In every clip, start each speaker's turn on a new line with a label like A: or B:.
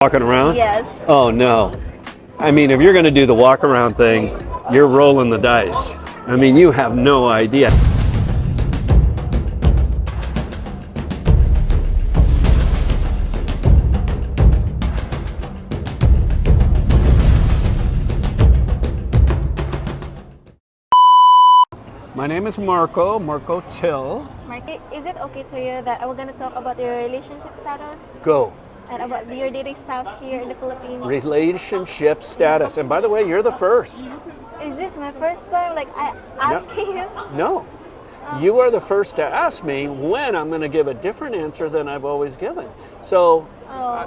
A: Walking around?
B: Yes.
A: Oh no. I mean, if you're going to do the walk around thing, you're rolling the dice. I mean, you have no idea. My name is Marco Till.
B: Marky, is it okay to you that we're gonna talk about your relationship status
A: Go.
B: and about your dating status here in the Philippines?
A: Relationship status. And by the way, you're the first.
B: Is this my first time asking you?
A: No. You are the first to ask me when I'm going to give a different answer than I've always given. So,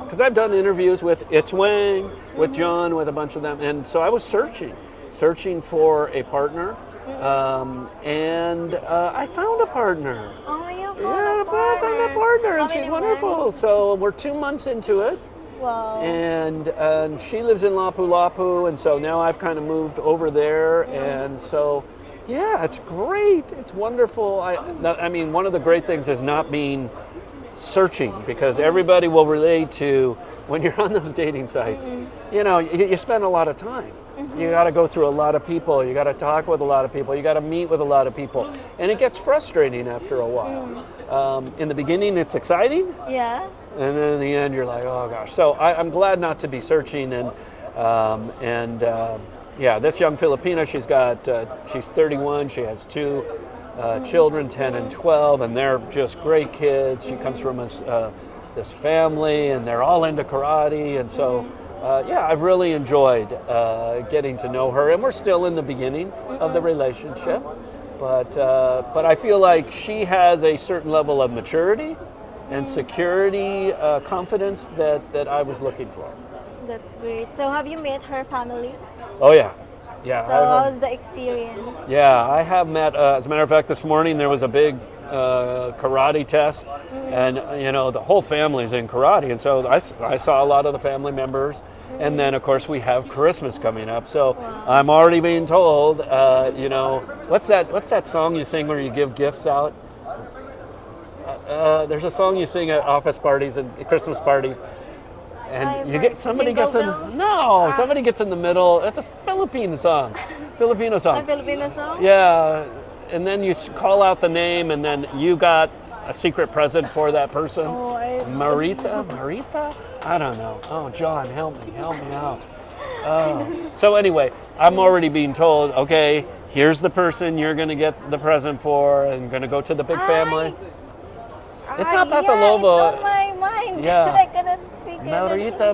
A: because I've done interviews with It's Wang, with John, with a bunch of them. And so I was searching for a partner. And I found a partner.
B: Oh, you found
A: Yeah,
B: a partner.
A: I found a partner,
B: How
A: and she's
B: many
A: wonderful.
B: months?
A: So we're 2 months into it.
B: Wow.
A: And she lives in Lapu-Lapu, and so now I've kind of moved over there, and so yeah, it's great. It's wonderful. I mean, one of the great things is not being searching, because everybody will relate to when you're on those dating sites. You know, you spend a lot of time. You got to go through a lot of people. You got to talk with a lot of people. You got to meet with a lot of people, and it gets frustrating after a while. In the beginning, it's exciting.
B: Yeah.
A: And then in the end, you're like, oh gosh. So I'm glad not to be searching. Yeah, this young Filipina, she's 31. She has two children, 10 and 12, and they're just great kids. She comes from this family, and they're all into karate. And so, yeah, I've really enjoyed getting to know her. And we're still in the beginning of the relationship. But I feel like she has a certain level of maturity and security, confidence that I was looking for.
B: That's great. So have you met her family?
A: Oh yeah, yeah.
B: So how's the experience?
A: Yeah, I have met. As a matter of fact, this morning there was a big karate test, and you know the whole family's in karate, and so I saw a lot of the family members, and then of course we have Christmas coming up. So I'm already being told, you know, what's that song you sing where you give gifts out? There's a song you sing at office parties and Christmas parties, and you get somebody gets in. No, somebody gets in the middle. That's a Filipino song. Filipino song.
B: A Filipino song?
A: Yeah, and then you call out the name, and then you got a secret present for that person.
B: Oh,
A: Marita? I don't know. Oh, John, help me out. So anyway, I'm already being told, okay, here's the person you're going to get the present for, and going to go to the big family. It's not Paso Lobo.
B: It's on my mind.
A: Yeah.
B: I cannot speak it.
A: Marita.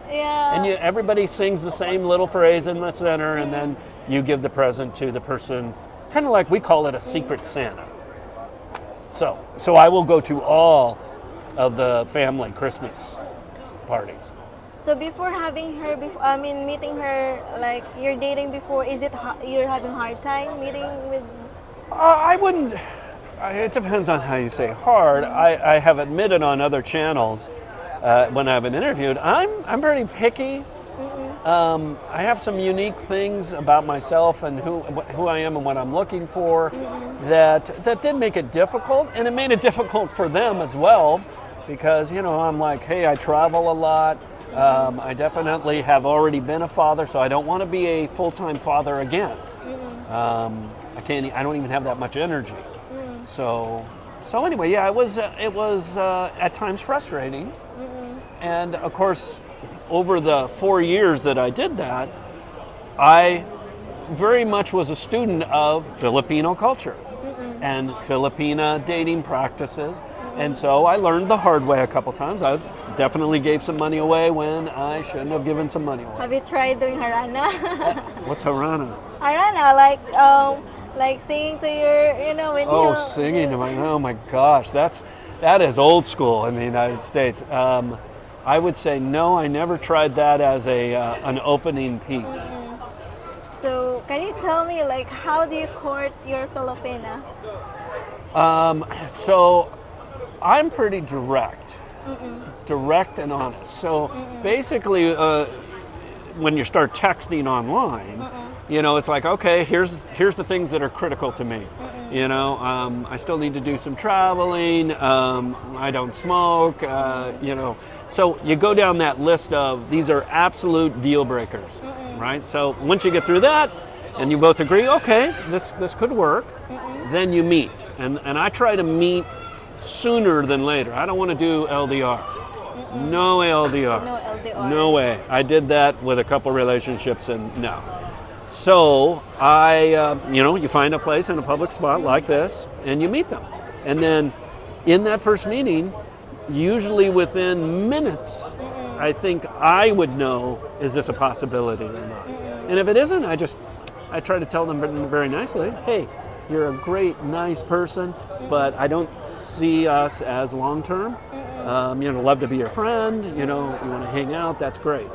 B: Yeah.
A: And everybody sings the same little phrase in the center, and then you give the present to the person, kind of like we call it a secret Santa. So I will go to all of the family Christmas parties.
B: So before having her, meeting her, like you're dating before, is it you're having a hard time meeting with?
A: I wouldn't. It depends on how you say hard. I have admitted on other channels when I've been interviewed, I'm pretty picky. I have some unique things about myself and who I am and what I'm looking for that did make it difficult, and it made it difficult for them as well, because you know I'm like, hey, I travel a lot. I definitely have already been a father, so I don't want to be a full-time father again. I don't even have that much energy. So anyway, yeah, it was at times frustrating, and of course, over the 4 years that I did that, I very much was a student of Filipino culture and Filipina dating practices, and so I learned the hard way a couple times. I definitely gave some money away when I shouldn't have given some money away.
B: Have you tried doing harana?
A: What's harana?
B: Harana, like singing to your, when you...
A: Singing to oh my gosh, that is old school in the United States. I would say no, I never tried that as an opening piece.
B: So can you tell me, like, how do you court your Filipina?
A: So I'm pretty direct and honest. So basically, when you start texting online, it's like, okay, here's the things that are critical to me. I still need to do some traveling. I don't smoke. So you go down that list of these are absolute deal breakers, right? So once you get through that and you both agree, okay, this could work, then you meet. And I try to meet sooner than later. I don't want to do LDR. No LDR.
B: No LDR.
A: No way. I did that with a couple relationships and no. So you find a place in a public spot like this and you meet them. And then in that first meeting, usually within minutes, I think I would know, is this a possibility or not? And if it isn't, I try to tell them very nicely, hey, you're a great, nice person, but I don't see us as long-term. Love to be your friend, you want to hang out, that's great.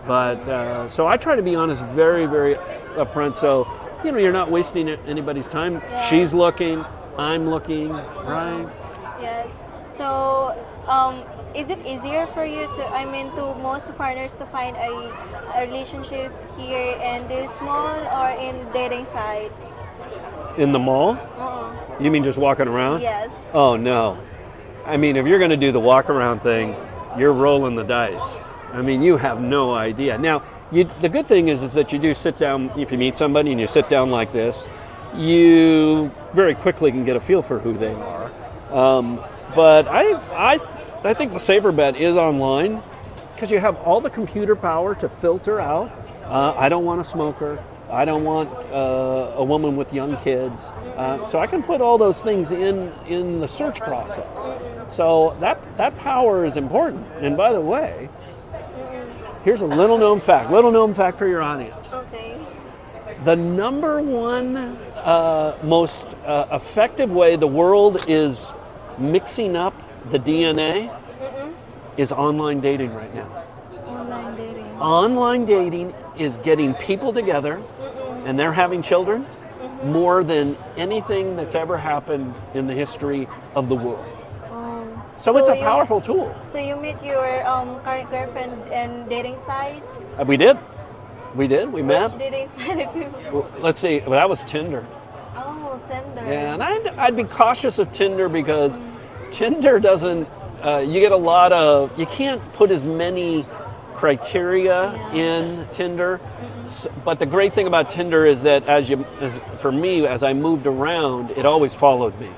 A: But, so I try to be honest, very, very upfront, so, you're not wasting anybody's time.
B: Yes.
A: She's looking, I'm looking, right?
B: Yes. So, is it easier for you to most partners to find a relationship here in this mall or in dating site?
A: In the mall? You mean just walking around?
B: Yes.
A: Oh, no. I mean, if you're going to do the walk around thing, you're rolling the dice. I mean, you have no idea. Now, the good thing is that you do sit down, if you meet somebody and you sit down like this, you very quickly can get a feel for who they are. But I think the safer bet is online because you have all the computer power to filter out. I don't want a smoker. I don't want a woman with young kids. So I can put all those things in the search process. So that power is important. And by the way, here's a little known fact for your audience.
B: Okay.
A: The number one most effective way the world is mixing up the DNA is online dating right now.
B: Online dating.
A: Online dating is getting people together and they're having children more than anything that's ever happened in the history of the world.
B: Oh.
A: So it's a powerful tool.
B: So you meet your current girlfriend in dating site?
A: We did. We met.
B: Which dating site if you...
A: Let's see, that was Tinder.
B: Oh, Tinder.
A: Yeah, and I'd be cautious of Tinder because Tinder doesn't, you get a lot of, you can't put as many criteria in Tinder. But the great thing about Tinder is that for me, as I moved around, it always followed me.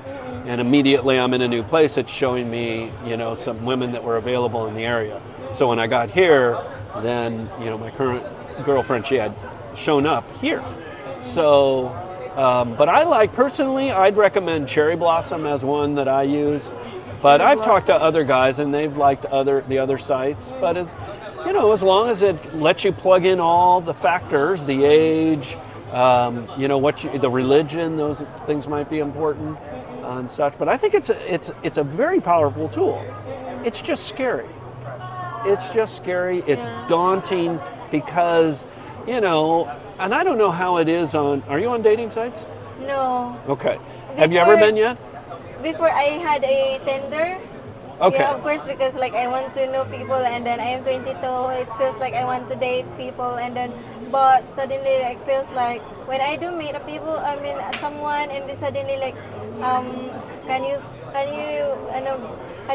A: And immediately I'm in a new place, it's showing me, some women that were available in the area. So when I got here, then, my current girlfriend, she had shown up here. So, but personally, I'd recommend Cherry Blossom as one that I use. But I've talked to other guys and they've liked the other sites. But as long as it lets you plug in all the factors, the age, the religion, those things might be important and such. But I think it's a very powerful tool. It's just scary. It's daunting because, and I don't know how it is are you on dating sites?
B: No.
A: Okay. Have you ever been yet?
B: Before I had a Tinder.
A: Okay.
B: Yeah, of course, because I want to know people, and then I am 22. It feels like I want to date people, but suddenly it feels like when I do meet people, someone, and then suddenly can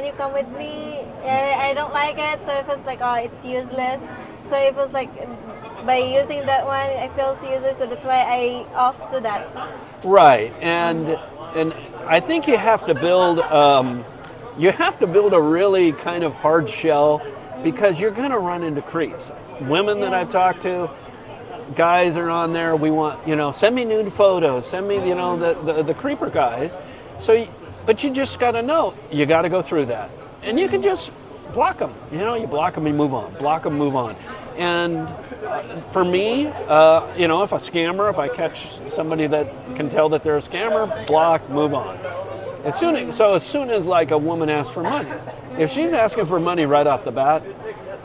B: you come with me? And I don't like it, so it feels like it's useless. So it feels like by using that one, it feels useless. So that's why I off to that.
A: Right, and I think you have to build. You have to build a really kind of hard shell because you're going to run into creeps. Women that I've talked to, guys are on there. We want, send me nude photos, send me, the creeper guys. So, but you just got to know, you got to go through that. And you can just block them. You block them and move on. Block them, move on. And for me, if if I catch somebody that can tell that they're a scammer, block, move on. As soon as like a woman asks for money, if she's asking for money right off the bat,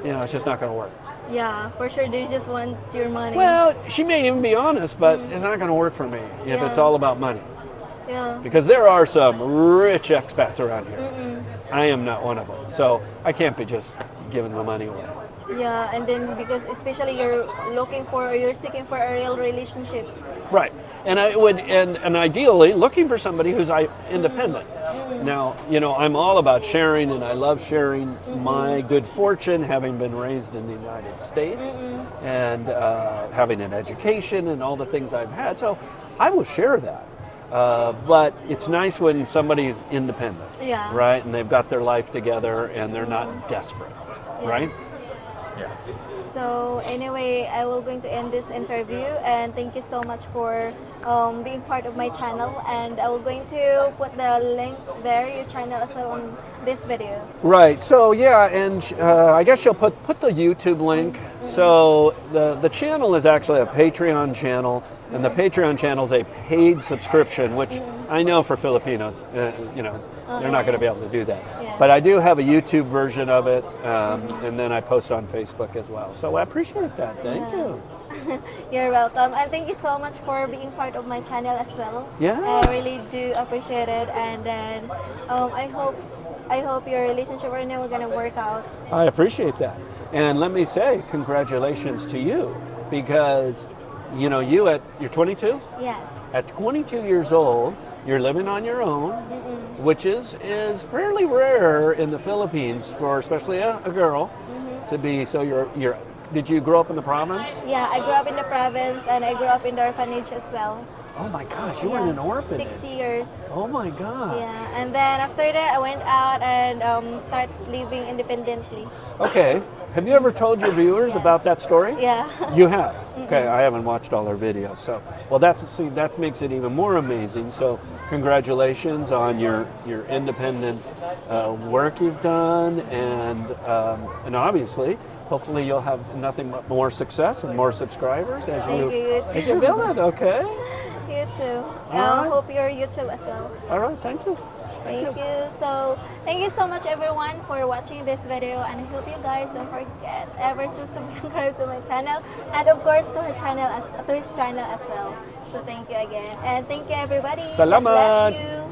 A: it's just not going to work.
B: Yeah, for sure. They just want your money.
A: Well, she may even be honest, but it's not going to work for me if it's all about money.
B: Yeah.
A: Because there are some rich expats around here. I am not one of them, so I can't be just giving the money away.
B: Yeah, and then because especially you're seeking for a real relationship.
A: Right. And I would, and ideally, looking for somebody who's independent. Now, I'm all about sharing, and I love sharing my good fortune, having been raised in the United States and having an education and all the things I've had. So I will share that. But it's nice when somebody's independent,
B: Yeah.
A: right? And they've got their life together and they're not desperate, right?
B: Yes.
C: Yeah.
B: So anyway, I will going to end this interview, and thank you so much for being part of my channel, and I will going to put the link there, your channel as well, on this video.
A: Right. So yeah, and I guess you'll put the YouTube link. So the channel is actually a Patreon channel, and the Patreon channel is a paid subscription, which I know for Filipinos, they're not going to be able to do that.
B: Yes.
A: But I do have a YouTube version of it, and then I post on Facebook as well. So I appreciate that. Thank you.
B: You're welcome, and thank you so much for being part of my channel as well.
A: Yeah.
B: I really do appreciate it, and then I hope your relationship right now is gonna work out.
A: I appreciate that. And let me say congratulations to you, because you're 22?
B: Yes.
A: At 22 years old, you're living on your own, which is fairly rare in the Philippines for especially a girl to be. So you're. Did you grow up in the province?
B: Yeah, I grew up in the province, and I grew up in the orphanage as well.
A: Oh my gosh, you were in an orphanage.
B: 6 years.
A: Oh my God.
B: Yeah, and then after that, I went out and start living independently.
A: Okay. Have you ever told your viewers about that story?
B: Yeah.
A: You have? Okay, I haven't watched all our videos. So, well, that makes it even more amazing. So, congratulations on your independent work you've done, and obviously, hopefully, you'll have nothing but more success and more subscribers as you build it. Okay.
B: You too.
A: All right.
B: Hope your YouTube as well.
A: All right. Thank you.
B: Thank you. So thank you so much everyone for watching this video, and I hope you guys don't forget ever to subscribe to my channel, and of course to his channel as well. So thank you again, and thank you everybody. God
A: Salamat.
B: bless you.